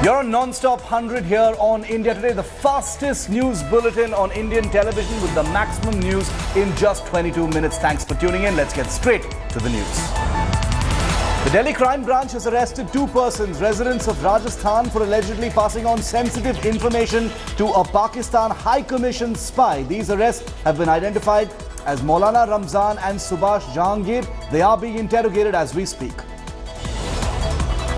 You're on non-stop 100 here on India Today, the fastest news bulletin on Indian television with the maximum news in just 22 minutes. Thanks for tuning in. Let's get straight to the news. The Delhi Crime Branch has arrested two persons, residents of Rajasthan, for allegedly passing on sensitive information to a Pakistan High Commission spy. These arrests have been identified as Maulana Ramzan and Subhash Jahangir. They are being interrogated as we speak.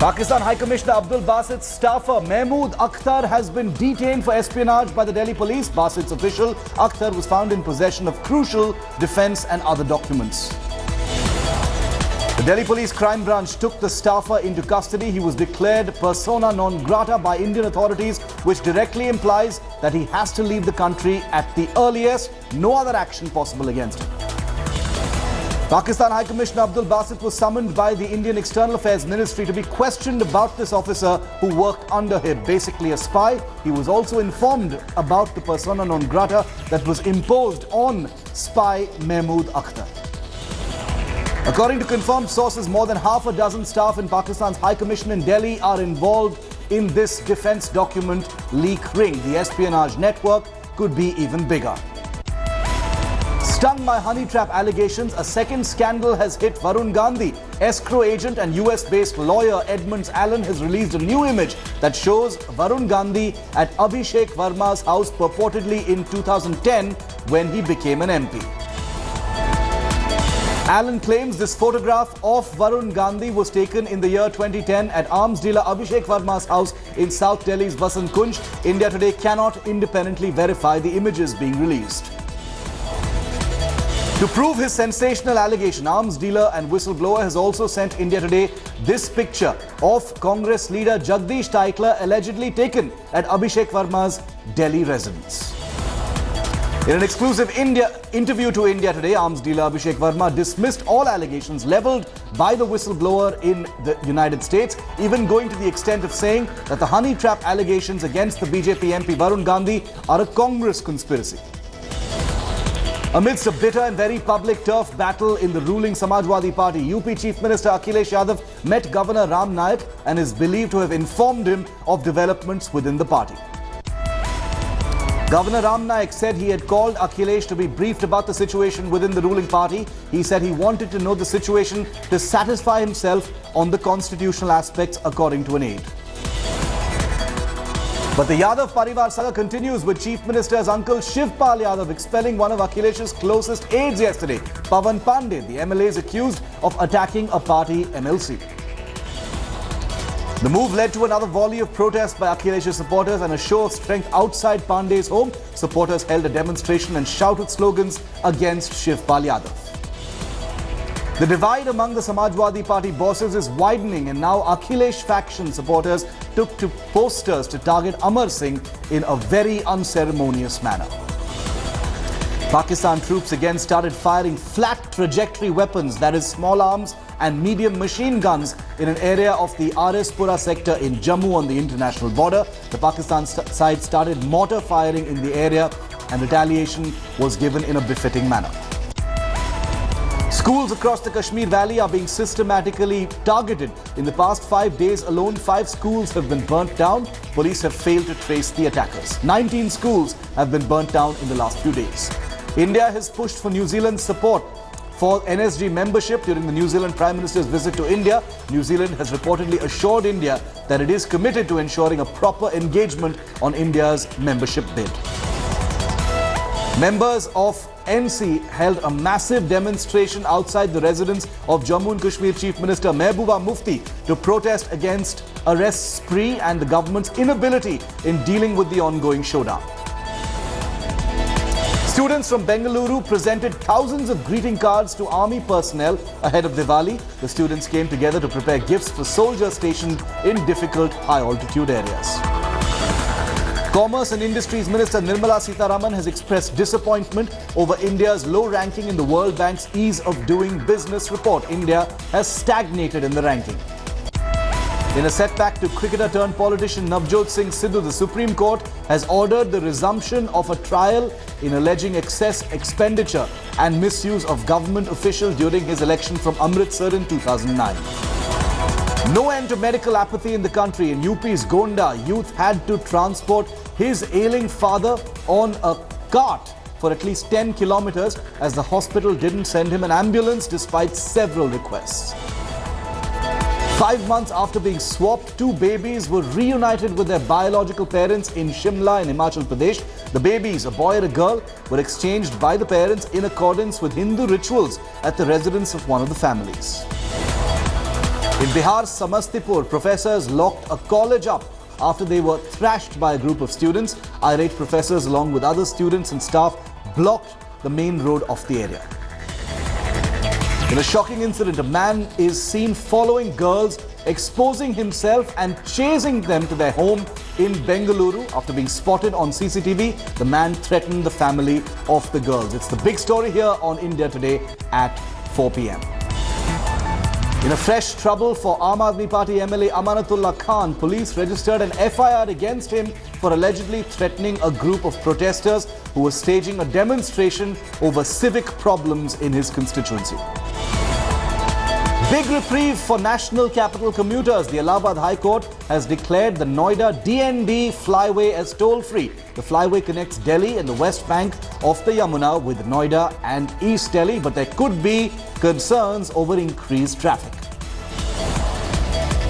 Pakistan High Commissioner Abdul Basit's staffer Mahmood Akhtar has been detained for espionage by the Delhi police. Basit's official Akhtar was found in possession of crucial defence and other documents. The Delhi Police Crime Branch took the staffer into custody. He was declared persona non grata by Indian authorities, which directly implies that he has to leave the country at the earliest. No other action possible against him. Pakistan High Commissioner Abdul Basit was summoned by the Indian External Affairs Ministry to be questioned about this officer who worked under him, basically a spy. He was also informed about the persona non grata that was imposed on spy Mahmood Akhtar. According to confirmed sources, more than half a dozen staff in Pakistan's High Commission in Delhi are involved in this defence document leak ring. The espionage network could be even bigger. Stung by honey trap allegations, a second scandal has hit Varun Gandhi. Escrow agent and US-based lawyer Edmonds Allen has released a new image that shows Varun Gandhi at Abhishek Verma's house purportedly in 2010 when he became an MP. Allen claims this photograph of Varun Gandhi was taken in the year 2010 at arms dealer Abhishek Verma's house in South Delhi's Vasant Kunj. India Today cannot independently verify the images being released. To prove his sensational allegation, arms dealer and whistleblower has also sent India Today this picture of Congress leader Jagdish Titler allegedly taken at Abhishek Verma's Delhi residence. In an exclusive interview to India Today, arms dealer Abhishek Verma dismissed all allegations levelled by the whistleblower in the United States, even going to the extent of saying that the honey trap allegations against the BJP MP Varun Gandhi are a Congress conspiracy. Amidst a bitter and very public turf battle in the ruling Samajwadi Party, UP Chief Minister Akhilesh Yadav met Governor Ram Nayak and is believed to have informed him of developments within the party. Governor Ram Nayak said he had called Akhilesh to be briefed about the situation within the ruling party. He said he wanted to know the situation to satisfy himself on the constitutional aspects, according to an aide. But the Yadav Parivar saga continues with Chief Minister's uncle Shivpal Yadav expelling one of Akhilesh's closest aides yesterday, Pawan Pandey. The MLA is accused of attacking a party MLC. The move led to another volley of protests by Akhilesh's supporters and a show of strength outside Pandey's home. Supporters held a demonstration and shouted slogans against Shivpal Yadav. The divide among the Samajwadi Party bosses is widening, and now Akhilesh faction supporters took to posters to target Amar Singh in a very unceremonious manner. Pakistan troops again started firing flat trajectory weapons, that is small arms and medium machine guns, in an area of the Arispura sector in Jammu on the international border. The Pakistan side started mortar firing in the area and retaliation was given in a befitting manner. Schools across the Kashmir Valley are being systematically targeted. In the past 5 days alone, 5 schools have been burnt down. Police have failed to trace the attackers. 19 schools have been burnt down in the last few days. India has pushed for New Zealand's support for NSG membership during the New Zealand Prime Minister's visit to India. New Zealand has reportedly assured India that it is committed to ensuring a proper engagement on India's membership bid. Members of NC held a massive demonstration outside the residence of Jammu and Kashmir Chief Minister Mehbooba Mufti to protest against arrest spree and the government's inability in dealing with the ongoing showdown. Students from Bengaluru presented thousands of greeting cards to army personnel ahead of Diwali. The students came together to prepare gifts for soldiers stationed in difficult high-altitude areas. Commerce and Industries Minister Nirmala Sitharaman has expressed disappointment over India's low ranking in the World Bank's Ease of Doing Business report. India has stagnated in the ranking. In a setback to cricketer turned politician Navjot Singh Sidhu, the Supreme Court has ordered the resumption of a trial in alleging excess expenditure and misuse of government officials during his election from Amritsar in 2009. No end to medical apathy in the country. In UP's Gonda, youth had to transport his ailing father on a cart for at least 10 kilometers as the hospital didn't send him an ambulance despite several requests. 5 months after being swapped, two babies were reunited with their biological parents in Shimla in Himachal Pradesh. The babies, a boy and a girl, were exchanged by the parents in accordance with Hindu rituals at the residence of one of the families. In Bihar's Samastipur, professors locked a college up after they were thrashed by a group of students. Irate professors, along with other students and staff, blocked the main road of the area. In a shocking incident, a man is seen following girls, exposing himself and chasing them to their home in Bengaluru. After being spotted on CCTV, the man threatened the family of the girls. It's the big story here on India Today at 4 p.m. In a fresh trouble for Aam Aadmi Party MLA Amanatullah Khan, police registered an FIR against him for allegedly threatening a group of protesters who were staging a demonstration over civic problems in his constituency. Big reprieve for National Capital commuters. The Allahabad High Court has declared the Noida DND flyway as toll-free. The flyway connects Delhi and the west bank of the Yamuna with Noida and East Delhi, but there could be concerns over increased traffic.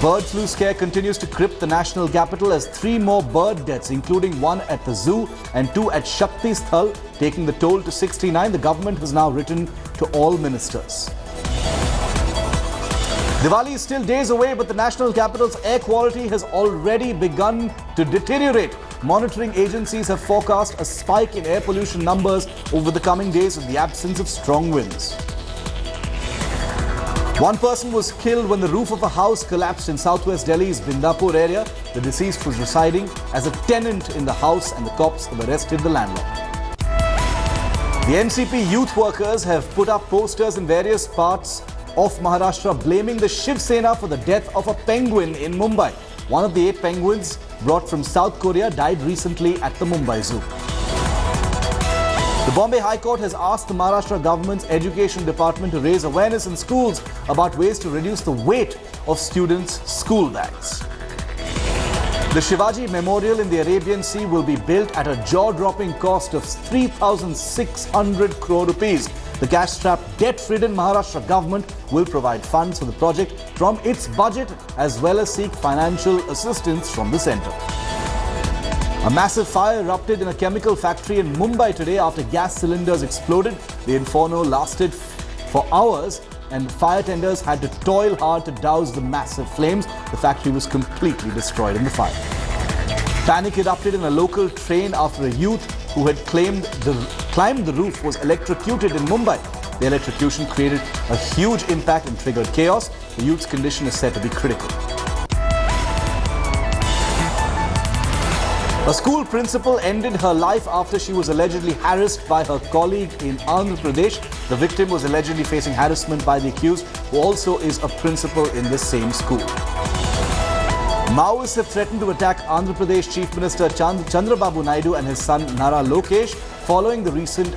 Bird flu scare continues to grip the national capital as 3 more bird deaths, including 1 at the zoo and 2 at Shakti Sthal, taking the toll to 69. The government has now written to all ministers. Diwali is still days away, but the national capital's air quality has already begun to deteriorate. Monitoring agencies have forecast a spike in air pollution numbers over the coming days in the absence of strong winds. 1 person was killed when the roof of a house collapsed in southwest Delhi's Bindapur area. The deceased was residing as a tenant in the house and the cops have arrested the landlord. The NCP youth workers have put up posters in various parts of Maharashtra blaming the Shiv Sena for the death of a penguin in Mumbai. One of the 8 penguins brought from South Korea died recently at the Mumbai Zoo. The Bombay High Court has asked the Maharashtra government's education department to raise awareness in schools about ways to reduce the weight of students' school bags. The Shivaji Memorial in the Arabian Sea will be built at a jaw-dropping cost of 3,600 crore rupees. The cash-strapped, debt-ridden Maharashtra government will provide funds for the project from its budget as well as seek financial assistance from the centre. A massive fire erupted in a chemical factory in Mumbai today after gas cylinders exploded. The inferno lasted for hours and fire tenders had to toil hard to douse the massive flames. The factory was completely destroyed in the fire. Panic erupted in a local train after a youth who had climbed the roof was electrocuted in Mumbai. The electrocution created a huge impact and triggered chaos. The youth's condition is said to be critical. A school principal ended her life after she was allegedly harassed by her colleague in Andhra Pradesh. The victim was allegedly facing harassment by the accused, who also is a principal in the same school. Maoists have threatened to attack Andhra Pradesh Chief Minister Chandrababu Naidu and his son Nara Lokesh following the recent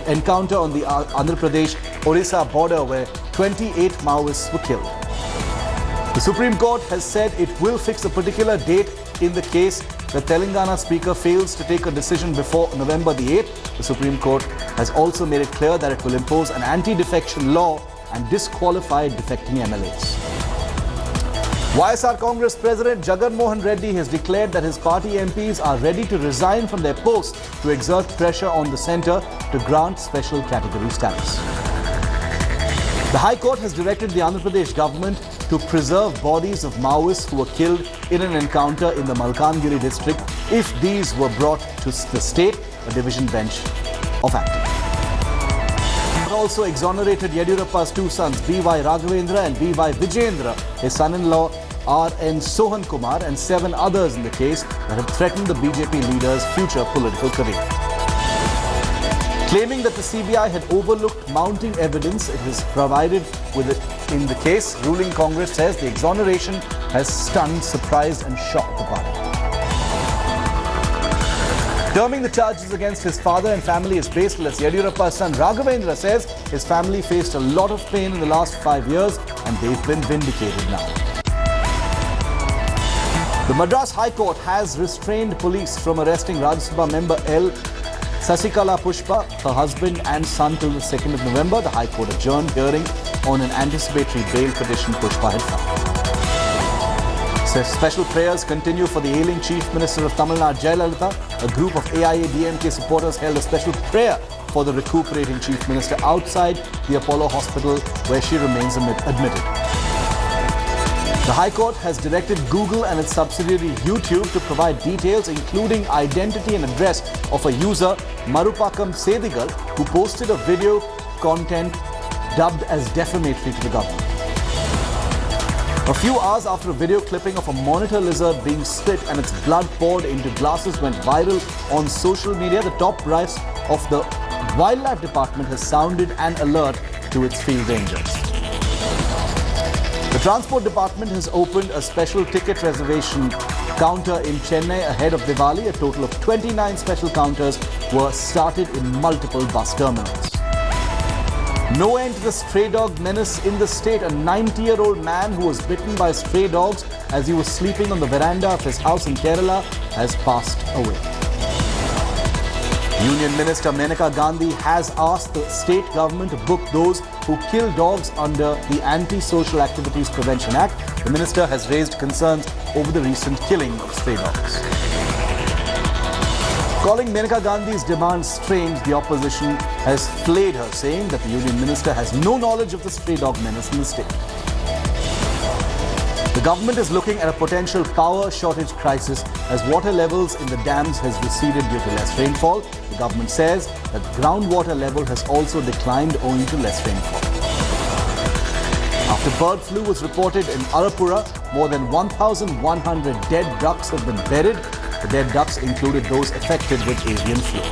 encounter on the Andhra Pradesh-Orissa border where 28 Maoists were killed. The Supreme Court has said it will fix a particular date in the case the Telangana Speaker fails to take a decision before November the 8th. The Supreme Court has also made it clear that it will impose an anti-defection law and disqualify defecting MLAs. YSR Congress President Jagan Mohan Reddy has declared that his party MPs are ready to resign from their post to exert pressure on the centre to grant special category status. The High Court has directed the Andhra Pradesh government to preserve bodies of Maoists who were killed in an encounter in the Malkangiri district if these were brought to the state, a division bench of acting. It also exonerated Yediyurappa's 2 sons, B.Y. Raghavendra and B.Y. Vijayendra, his son-in-law R.N. Sohan Kumar and 7 others in the case that had threatened the BJP leader's future political career. Claiming that the CBI had overlooked mounting evidence it has provided with it in the case, ruling Congress says the exoneration has stunned, surprised and shocked the party. Terming the charges against his father and family as baseless, Yediyurappa's son Raghavendra says his family faced a lot of pain in the last 5 years and they've been vindicated now. The Madras High Court has restrained police from arresting Rajya Sabha member L. Sasikala Pushpa, her husband and son till the 2nd of November. The High Court adjourned hearing on an anticipatory bail petition Pushpa had filed. So special prayers continue for the ailing Chief Minister of Tamil Nadu, Jaitley. A group of AIA-DMK supporters held a special prayer for the recuperating Chief Minister outside the Apollo Hospital, where she remains admitted. The High Court has directed Google and its subsidiary YouTube to provide details including identity and address of a user, Marupakam Sedigal, who posted a video content dubbed as defamatory to the government. A few hours after a video clipping of a monitor lizard being split and its blood poured into glasses went viral on social media, the top brass of the Wildlife Department has sounded an alert to its field rangers. The Transport Department has opened a special ticket reservation counter in Chennai ahead of Diwali. A total of 29 special counters were started in multiple bus terminals. No end to the stray dog menace in the state. A 90-year-old man who was bitten by stray dogs as he was sleeping on the veranda of his house in Kerala has passed away. Union Minister Maneka Gandhi has asked the state government to book those who kill dogs under the Anti-Social Activities Prevention Act. The minister has raised concerns over the recent killing of stray dogs. Calling Maneka Gandhi's demands strange, the opposition has flayed her, saying that the union minister has no knowledge of the stray dog menace in the state. The government is looking at a potential power shortage crisis as water levels in the dams has receded due to less rainfall. The government says that groundwater level has also declined owing to less rainfall. After bird flu was reported in Arapura, more than 1,100 dead ducks have been buried. The dead ducks included those affected with avian flu.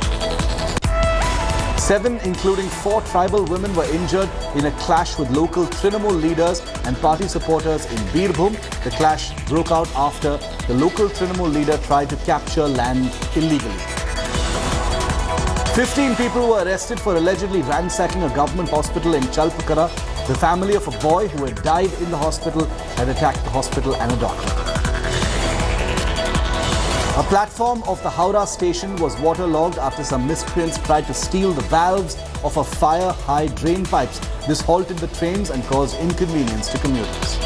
7, including 4 tribal women, were injured in a clash with local Trinamool leaders and party supporters in Birbhum. The clash broke out after the local Trinamool leader tried to capture land illegally. 15 people were arrested for allegedly ransacking a government hospital in Chalpakara. The family of a boy who had died in the hospital had attacked the hospital and a doctor. A platform of the Howrah station was waterlogged after some miscreants tried to steal the valves of a fire-high drain pipes. This halted the trains and caused inconvenience to commuters.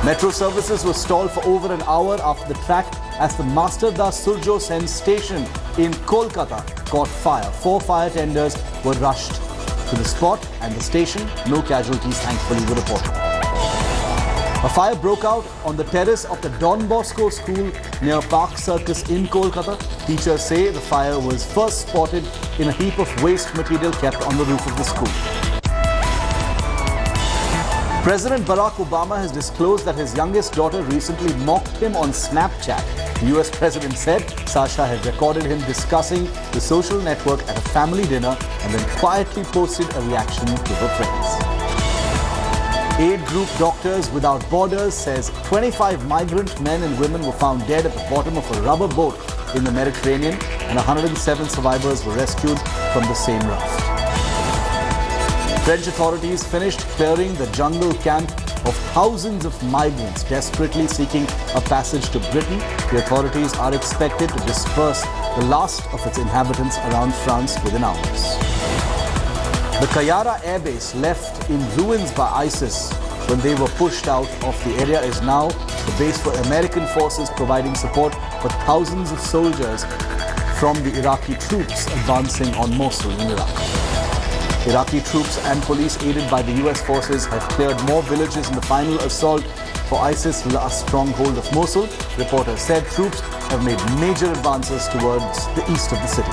Metro services were stalled for over an hour after the track as the Master Das Surjo Sen station in Kolkata caught fire. 4 fire tenders were rushed to the spot and the station. No casualties thankfully were reported. A fire broke out on the terrace of the Don Bosco School near Park Circus in Kolkata. Teachers say the fire was first spotted in a heap of waste material kept on the roof of the school. President Barack Obama has disclosed that his youngest daughter recently mocked him on Snapchat. The US President said Sasha had recorded him discussing the social network at a family dinner and then quietly posted a reaction to her friends. Aid group Doctors Without Borders says 25 migrant men and women were found dead at the bottom of a rubber boat in the Mediterranean and 107 survivors were rescued from the same raft. French authorities finished clearing the jungle camp of thousands of migrants desperately seeking a passage to Britain. The authorities are expected to disperse the last of its inhabitants around France within hours. The Kayara airbase, left in ruins by ISIS when they were pushed out of the area, is now the base for American forces providing support for thousands of soldiers from the Iraqi troops advancing on Mosul in Iraq. Iraqi troops and police aided by the US forces have cleared more villages in the final assault for ISIS' last stronghold of Mosul. Reporters said troops have made major advances towards the east of the city.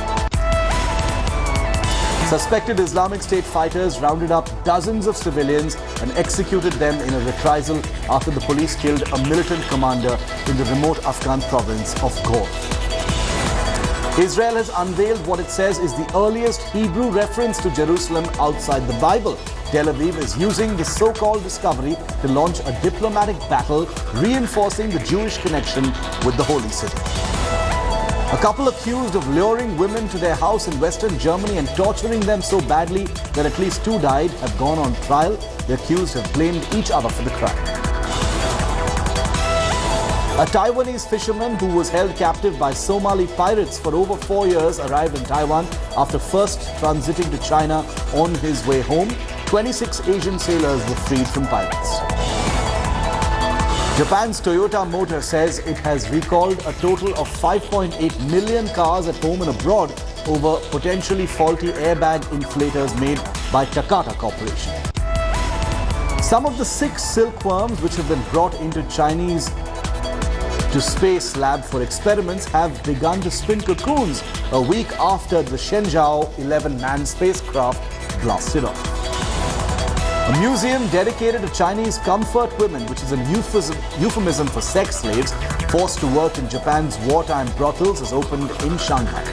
Suspected Islamic State fighters rounded up dozens of civilians and executed them in a reprisal after the police killed a militant commander in the remote Afghan province of Ghor. Israel has unveiled what it says is the earliest Hebrew reference to Jerusalem outside the Bible. Tel Aviv is using the so-called discovery to launch a diplomatic battle, reinforcing the Jewish connection with the holy city. A couple accused of luring women to their house in Western Germany and torturing them so badly that at least 2 died have gone on trial. The accused have blamed each other for the crime. A Taiwanese fisherman who was held captive by Somali pirates for over 4 years arrived in Taiwan after first transiting to China on his way home. 26 Asian sailors were freed from pirates. Japan's Toyota Motor says it has recalled a total of 5.8 million cars at home and abroad over potentially faulty airbag inflators made by Takata Corporation. Some of the 6 silkworms which have been brought into Chinese to space lab for experiments have begun to spin cocoons a week after the Shenzhou 11 manned spacecraft blasted off. A museum dedicated to Chinese comfort women, which is a euphemism for sex slaves forced to work in Japan's wartime brothels, is opened in Shanghai.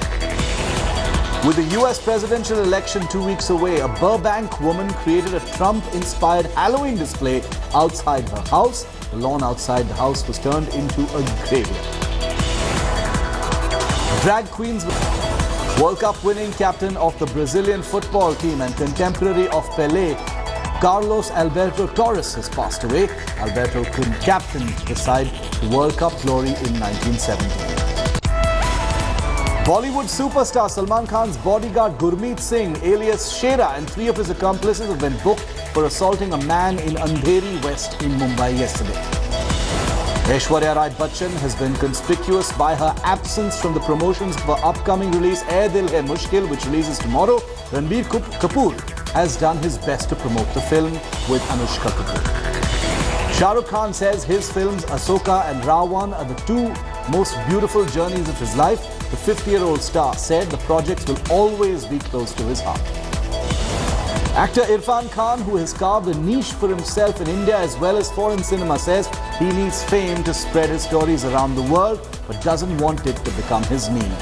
With the US presidential election 2 weeks away, a Burbank woman created a Trump-inspired Halloween display outside her house. The lawn outside the house was turned into a graveyard. Drag queens. World Cup winning captain of the Brazilian football team and contemporary of Pelé, Carlos Alberto Torres, has passed away. Alberto captained the side to World Cup glory in 1970. Bollywood superstar Salman Khan's bodyguard Gurmeet Singh, alias Shera, and 3 of his accomplices have been booked for assaulting a man in Andheri West in Mumbai yesterday. Aishwarya Rai Bachchan has been conspicuous by her absence from the promotions of her upcoming release Ae Dil Hai Mushkil, which releases tomorrow. Ranbir Kapoor has done his best to promote the film with Anushka Kapoor. Shah Rukh Khan says his films Ahsoka and Ravan are the 2 most beautiful journeys of his life. The 50-year-old star said the projects will always be close to his heart. Actor Irfan Khan, who has carved a niche for himself in India as well as foreign cinema, says he needs fame to spread his stories around the world, but doesn't want it to become his need.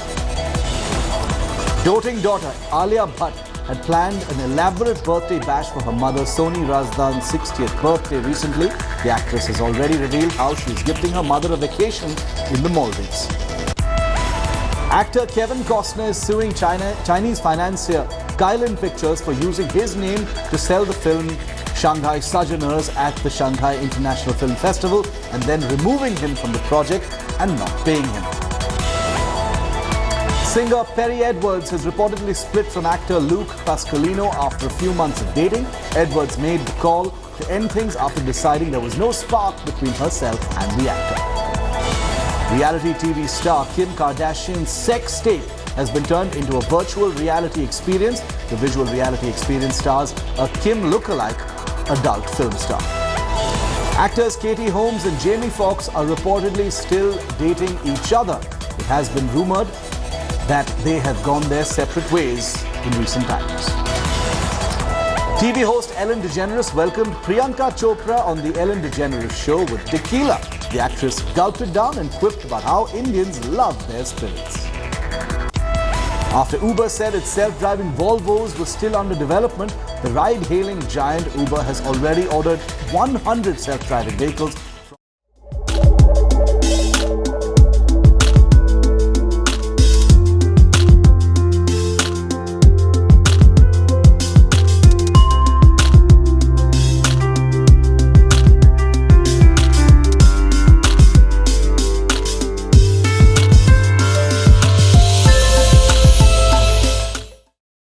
Doting daughter Alia Bhatt had planned an elaborate birthday bash for her mother Soni Razdan's 60th birthday recently. The actress has already revealed how she is gifting her mother a vacation in the Maldives. Actor Kevin Costner is suing Chinese financier Kylan Pictures for using his name to sell the film Shanghai Sojourners at the Shanghai International Film Festival and then removing him from the project and not paying him. Singer Perry Edwards has reportedly split from actor Luke Pasqualino after a few months of dating. Edwards made the call to end things after deciding there was no spark between herself and the actor. Reality TV star Kim Kardashian's sex tape has been turned into a virtual reality experience. The visual reality experience stars a Kim lookalike adult film star. Actors Katie Holmes and Jamie Foxx are reportedly still dating each other. It has been rumored that they have gone their separate ways in recent times. TV host Ellen DeGeneres welcomed Priyanka Chopra on the Ellen DeGeneres Show with tequila. The actress gulped it down and quipped about how Indians love their spirits. After Uber said its self-driving Volvos were still under development, the ride-hailing giant Uber has already ordered 100 self-driving vehicles